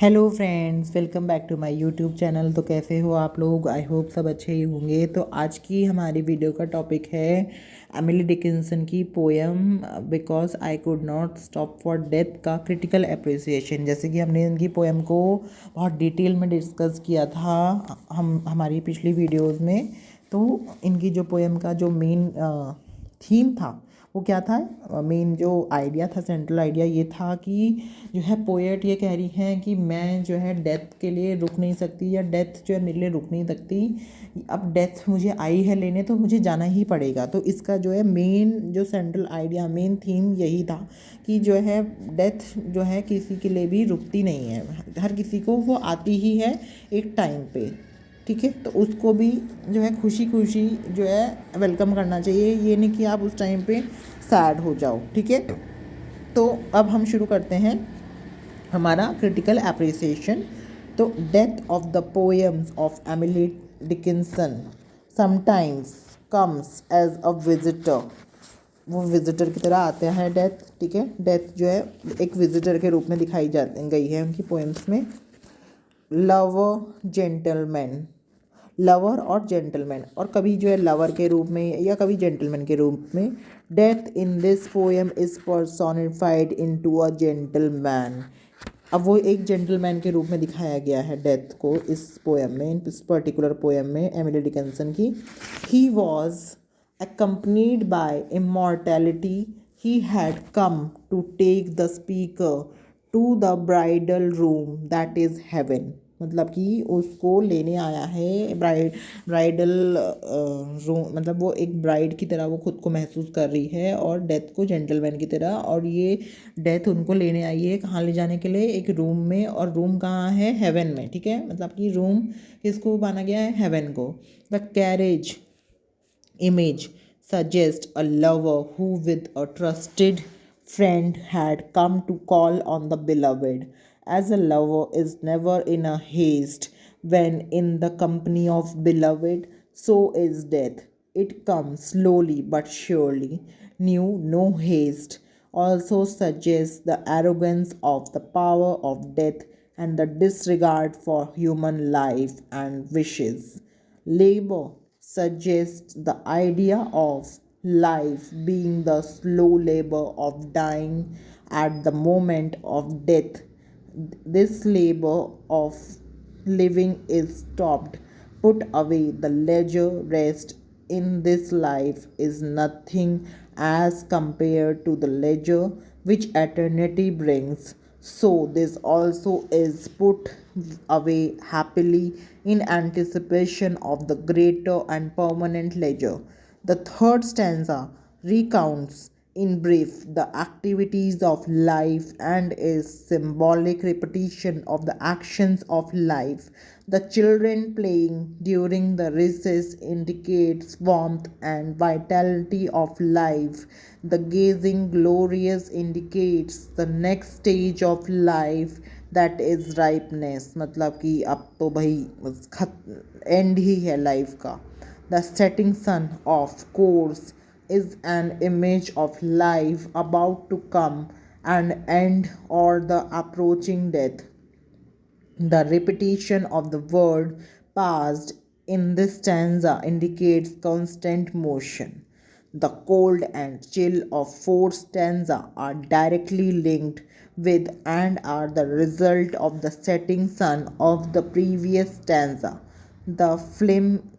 Hello friends, welcome back to my YouTube channel. तो कैसे हो आप लोग? आई होप सब अच्छे ही होंगे। तो आज की हमारी वीडियो का टॉपिक है एमिली डिकिंसन की poem because I could not stop for death का क्रिटिकल अप्रिसिएशन। जैसे कि हमने इनकी पोएम को बहुत डिटेल में डिस्कस किया था हम हमारी पिछली वीडियोज़ में। तो इनकी जो पोएम का जो मेन थीम था वो क्या था? मेन जो आइडिया था, सेंट्रल आइडिया ये था कि जो है पोएट ये कह रही हैं कि मैं जो है डेथ के लिए रुक नहीं सकती, या डेथ जो है मेरे लिए रुक नहीं सकती। अब डेथ मुझे आई है लेने, तो मुझे जाना ही पड़ेगा। तो इसका जो है मेन जो सेंट्रल आइडिया, मेन थीम यही था कि जो है डेथ जो है किसी के लिए भी रुकती नहीं है, हर किसी को वो आती ही है एक टाइम पे। ठीक है, तो उसको भी जो है खुशी खुशी जो है वेलकम करना चाहिए, ये नहीं कि आप उस टाइम पे सैड हो जाओ। ठीक है, तो अब हम शुरू करते हैं हमारा क्रिटिकल एप्रिसिएशन। तो death of the poems of Emily Dickinson sometimes comes as a visitor. वो विजिटर की तरह आते हैं डेथ। ठीक है, डेथ जो है एक विजिटर के रूप में दिखाई जा गई है उनकी पोएम्स में। लवर जेंटलमैन, लवर और जेंटलमैन, और कभी जो है लवर के रूप में या कभी जेंटलमैन के रूप में। Death in this poem is personified into a gentleman. अब वो एक जेंटलमैन के रूप में दिखाया गया है डेथ को इस पोएम में, इस पर्टिकुलर पोएम में एमिली डिकिंसन की। He was accompanied by immortality. He had come to take the speaker to the bridal room that is heaven। मतलब कि उसको लेने आया है ब्राइडल रूम, मतलब वो एक ब्राइड की तरह वो खुद को महसूस कर रही है और डेथ को जेंटलमैन की तरह। और ये डेथ उनको लेने आई है कहाँ ले जाने के लिए? एक रूम में, और रूम कहाँ है? हेवन में। ठीक है, मतलब कि रूम किसको माना गया है? हेवन को। The carriage image suggests a lover who, with a trusted friend, had come to call on the beloved. As a lover is never in a haste when in the company of beloved, so is death. It comes slowly but surely, knew no haste. Also suggests the arrogance of the power of death and the disregard for human life and wishes. Labor suggests the idea of life being the slow labor of dying at the moment of death. This labor of living is stopped, put away. The leisure rest in this life is nothing as compared to the leisure which eternity brings. So this also is put away happily in anticipation of the greater and permanent leisure. The third stanza recounts in brief the activities of life and is symbolic repetition of the actions of life. The children playing during the recess indicates warmth and vitality of life. The gazing glorious indicates the next stage of life, that is ripeness। मतलब कि अब तो भाई and he है life का। The setting sun, of course, is an image of life about to come and end, or the approaching death. The repetition of the word past in this stanza indicates constant motion. The cold and chill of fourth stanza are directly linked with and are the result of the setting sun of the previous stanza. The flimsiness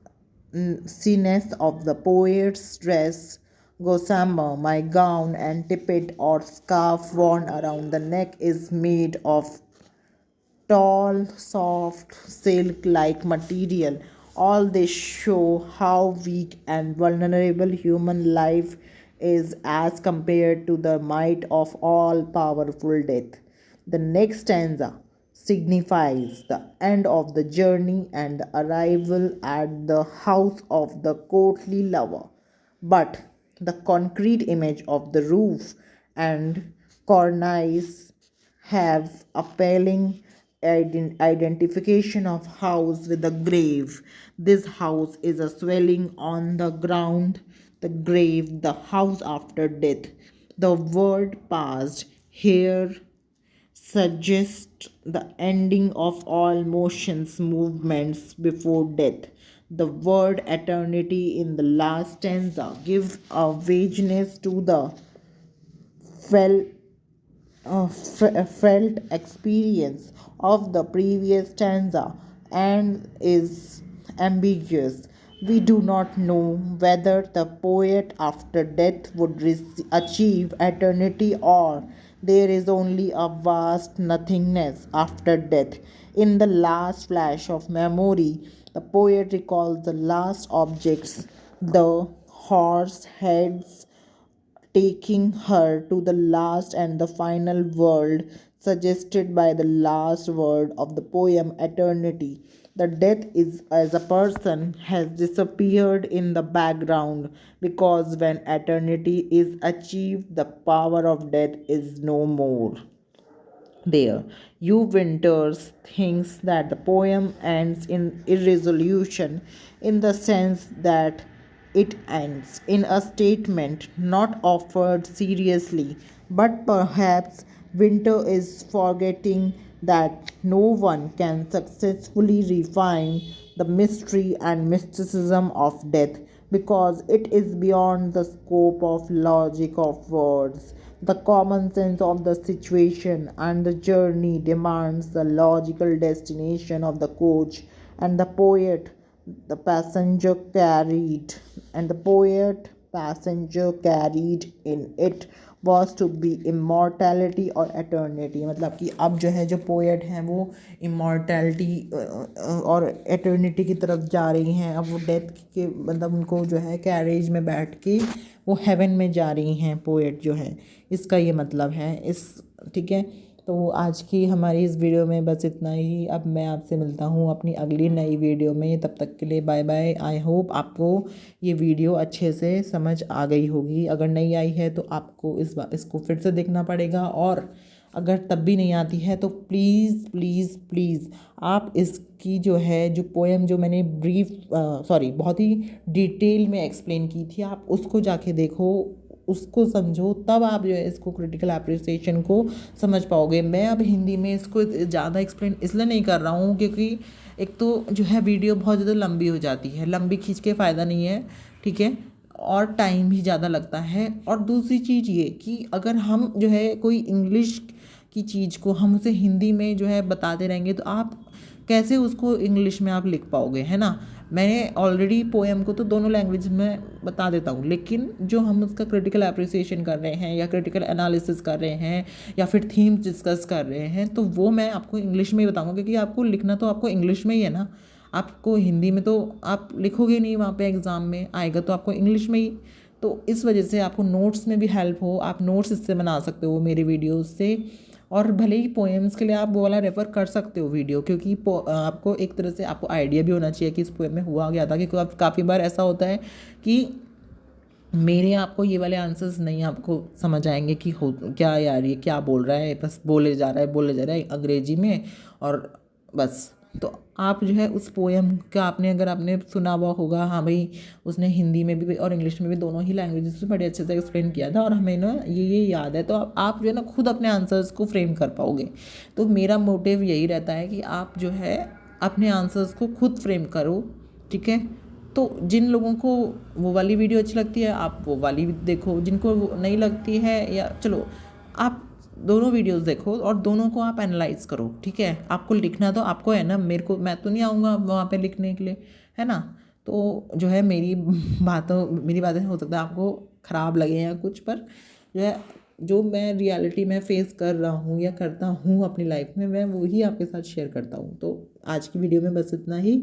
of the poet's dress, gossamer, my gown and tippet or scarf worn around the neck is made of tall, soft, silk like material. All this show how weak and vulnerable human life is as compared to the might of all powerful death. The next stanza signifies the end of the journey and the arrival at the house of the courtly lover. But the concrete image of the roof and cornice have appalling identification of house with the grave. This house is a swelling on the ground, the grave, the house after death. The word past here suggests the ending of all motions, movements before death. The word eternity in the last stanza gives a vagueness to the felt, felt experience of the previous stanza and is ambiguous. We do not know whether the poet after death would achieve eternity or there is only a vast nothingness after death. In the last flash of memory, the poet recalls the last objects, the horse heads taking her to the last and the final world suggested by the last word of the poem eternity. The death is as a person has disappeared in the background because when eternity is achieved, the power of death is no more there. Hugh Winters thinks that the poem ends in irresolution in the sense that it ends in a statement not offered seriously, but perhaps Winter is forgetting that no one can successfully refine the mystery and mysticism of death because it is beyond the scope of logic of words. The common sense of the situation and the journey demands the logical destination of the coach, and the poet the passenger carried and the poet passenger carried in it was to be immortality और eternity. मतलब कि अब जो है जो poet हैं वो immortality और eternity की तरफ जा रही हैं. अब वो डेथ के मतलब उनको जो है कैरेज में बैठ के वो हेवन में जा रही हैं पोएट जो है. इसका ये मतलब है इस. ठीक है, तो आज की हमारी इस वीडियो में बस इतना ही. अब मैं आपसे मिलता हूँ अपनी अगली नई वीडियो में. तब तक के लिए बाय बाय. आई होप आपको ये वीडियो अच्छे से समझ आ गई होगी. अगर नहीं आई है तो आपको इसको फिर से देखना पड़ेगा, और अगर तब भी नहीं आती है तो प्लीज़ प्लीज़ प्लीज़ आप इसकी जो पोएम जो मैंने बहुत ही डिटेल में एक्सप्लेन की थी, आप उसको जाके देखो, उसको समझो, तब आप जो है इसको क्रिटिकल एप्रिसिएशन को समझ पाओगे. मैं अब हिंदी में इसको ज़्यादा एक्सप्लेन इसलिए नहीं कर रहा हूँ क्योंकि एक तो जो है वीडियो बहुत ज़्यादा लंबी हो जाती है, लंबी खींच के फ़ायदा नहीं है. ठीक है, और टाइम भी ज़्यादा लगता है. और दूसरी चीज़ ये कि अगर हम जो है कोई इंग्लिश की चीज़ को हम उसे हिंदी में जो है बताते रहेंगे तो आप कैसे उसको इंग्लिश में आप लिख पाओगे, है ना. मैंने ऑलरेडी पोएम को तो दोनों लैंग्वेज में बता देता हूँ, लेकिन जो हम उसका क्रिटिकल एप्रिसिएशन कर रहे हैं या क्रिटिकल एनालिसिस कर रहे हैं या फिर थीम्स डिस्कस कर रहे हैं तो वो मैं आपको इंग्लिश में ही बताऊँगा, क्योंकि आपको लिखना तो आपको इंग्लिश में ही है ना. आपको हिंदी में तो आप लिखोगे नहीं, वहाँ पे एग्ज़ाम में आएगा तो आपको इंग्लिश में ही. तो इस वजह से आपको नोट्स में भी हेल्प हो, आप नोट्स इससे बना सकते हो मेरे वीडियोज़ से. और भले ही पोएम्स के लिए आप वो वाला रेफ़र कर सकते हो वीडियो, क्योंकि आपको एक तरह से आपको आइडिया भी होना चाहिए कि इस पोएम में हुआ क्या था. क्योंकि काफ़ी बार ऐसा होता है कि मेरे आपको ये वाले आंसर्स नहीं आपको समझ आएंगे कि हो क्या यार ये क्या बोल रहा है, बस बोले जा रहा है अंग्रेजी में और बस. तो आप जो है उस पोएम का अगर आपने सुना हुआ होगा, हाँ भाई उसने हिंदी में भी और इंग्लिश में भी दोनों ही लैंग्वेजेस में बड़े अच्छे से एक्सप्लेन किया था और हमें ना ये याद है, तो आप जो है ना खुद अपने आंसर्स को फ्रेम कर पाओगे. तो मेरा मोटिव यही रहता है कि आप जो है अपने आंसर्स को खुद फ्रेम करो. ठीक है, तो जिन लोगों को वो वाली वीडियो अच्छी लगती है आप वो वाली देखो, जिनको नहीं लगती है या चलो आप दोनों वीडियोस देखो और दोनों को आप एनालाइज करो. ठीक है, आपको लिखना तो आपको है ना, मैं तो नहीं आऊँगा वहाँ पे लिखने के लिए, है ना. तो जो है मेरी बातें हो सकता है आपको ख़राब लगे या कुछ, पर जो है जो मैं रियलिटी में फेस कर रहा हूँ या करता हूँ अपनी लाइफ में, मैं वही आपके साथ शेयर करता हूँ. तो आज की वीडियो में बस इतना ही.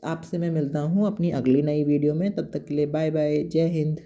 आपसे मैं मिलता हूँ अपनी अगली नई वीडियो में. तब तक के लिए बाय बाय. जय हिंद.